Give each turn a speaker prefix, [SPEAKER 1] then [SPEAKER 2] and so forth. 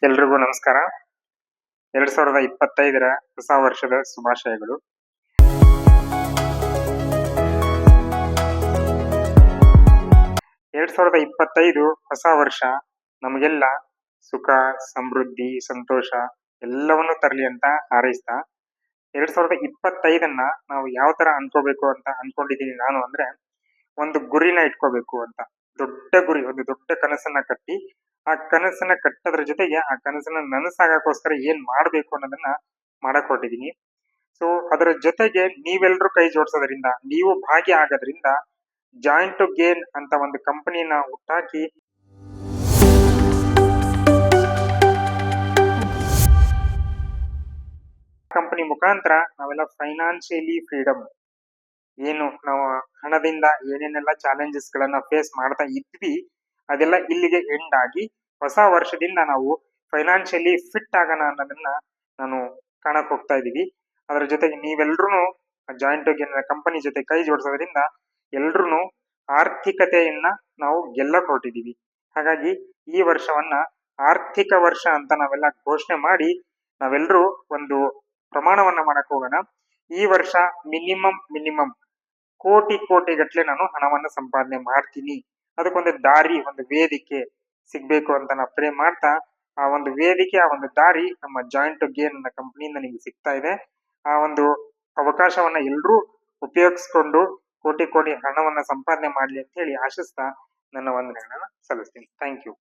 [SPEAKER 1] ಎಲ್ರಿಗೂ ನಮಸ್ಕಾರ. 2025ರ ಹೊಸ ವರ್ಷದ ಶುಭಾಶಯಗಳು. 2025 ಹೊಸ ವರ್ಷ ನಮಗೆಲ್ಲ ಸುಖ, ಸಮೃದ್ಧಿ, ಸಂತೋಷ ಎಲ್ಲವನ್ನು ತರಲಿ ಅಂತ ಹಾರೈಸ್ತಾ 2025ನ್ನ ನಾವು ಯಾವ ತರ ಅನ್ಕೋಬೇಕು ಅಂತ ಅನ್ಕೊಂಡಿದೀನಿ ನಾನು ಅಂದ್ರೆ, ಒಂದು ಗುರಿನ ಇಟ್ಕೋಬೇಕು ಅಂತ. ದೊಡ್ಡ ಗುರಿ, ಒಂದು ದೊಡ್ಡ ಕನಸನ್ನ ಕಟ್ಟಿ, ಆ ಕನಸನ್ನ ಕಟ್ಟೋದ್ರ ಜೊತೆಗೆ ಆ ಕನಸನ್ನ ನನಸಾಗಕ್ಕೋಸ್ಕರ ಏನ್ ಮಾಡ್ಬೇಕು ಅನ್ನೋದನ್ನ ಮಾಡಕ್ ಹೊರಟಿದೀನಿ. ಸೊ ಅದರ ಜೊತೆಗೆ ನೀವೆಲ್ರೂ ಕೈ ಜೋಡಿಸೋದ್ರಿಂದ, ನೀವು ಭಾಗಿ ಆಗೋದ್ರಿಂದ ಜಾಯಿಂಟ್ ಟು ಗೇನ್ ಅಂತ ಒಂದು ಕಂಪನಿನ ಹುಟ್ಟಾಕಿ ಕಂಪನಿ ಮುಖಾಂತರ ನಾವೆಲ್ಲ ಫೈನಾನ್ಷಿಯಲಿ ಫ್ರೀಡಮ್, ಏನು ನಾವು ಹಣದಿಂದ ಏನೇನೆಲ್ಲ ಚಾಲೆಂಜಸ್ ಗಳನ್ನ ಫೇಸ್ ಮಾಡ್ತಾ ಇದ್ವಿ ಅದೆಲ್ಲ ಇಲ್ಲಿಗೆ ಎಂಡ್ ಆಗಿ ಹೊಸ ವರ್ಷದಿಂದ ನಾವು ಫೈನಾನ್ಷಿಯಲಿ ಫಿಟ್ ಆಗೋಣ ಅನ್ನೋದನ್ನ ನಾನು ಕಾಣಕ್ ಹೋಗ್ತಾ ಇದೀವಿ. ಅದರ ಜೊತೆಗೆ ನೀವೆಲ್ರೂ ಜಾಯಿಂಟ್ ಕಂಪನಿ ಜೊತೆ ಕೈ ಜೋಡಿಸೋದ್ರಿಂದ ಎಲ್ರು ಆರ್ಥಿಕತೆಯನ್ನ ನಾವು ಗೆಲ್ಲಕ್ ಹೊರಟಿದೀವಿ. ಹಾಗಾಗಿ ಈ ವರ್ಷವನ್ನ ಆರ್ಥಿಕ ವರ್ಷ ಅಂತ ನಾವೆಲ್ಲ ಘೋಷಣೆ ಮಾಡಿ ನಾವೆಲ್ಲರೂ ಒಂದು ಪ್ರಮಾಣವನ್ನ ಮಾಡಕ್ ಹೋಗೋಣ. ಈ ವರ್ಷ ಮಿನಿಮಮ್ ಕೋಟಿ ಗಟ್ಲೆ ನಾನು ಹಣವನ್ನ ಸಂಪಾದನೆ ಮಾಡ್ತೀನಿ. ಅದಕ್ಕೊಂದು ದಾರಿ, ಒಂದು ವೇದಿಕೆ ಸಿಗ್ಬೇಕು ಅಂತ ನಾ ಪ್ರೇ ಮಾಡ್ತಾ, ಆ ಒಂದು ವೇದಿಕೆ, ಆ ಒಂದು ದಾರಿ ನಮ್ಮ ಜಾಯಿಂಟ್ ಟು ಗೇನ್ ಅನ್ನೋ ಕಂಪನಿಯಿಂದ ನಿಮ್ಗೆ ಸಿಗ್ತಾ ಇದೆ. ಆ ಒಂದು ಅವಕಾಶವನ್ನ ಎಲ್ರೂ ಉಪಯೋಗಿಸ್ಕೊಂಡು ಕೋಟಿ ಹಣವನ್ನ ಸಂಪಾದನೆ ಮಾಡ್ಲಿ ಅಂತ ಹೇಳಿ ಆಶಿಸ್ತಾ ನನ್ನ ವಂದನೆಗಳನ್ನ ಸಲ್ಲಿಸ್ತೀನಿ. Thank you.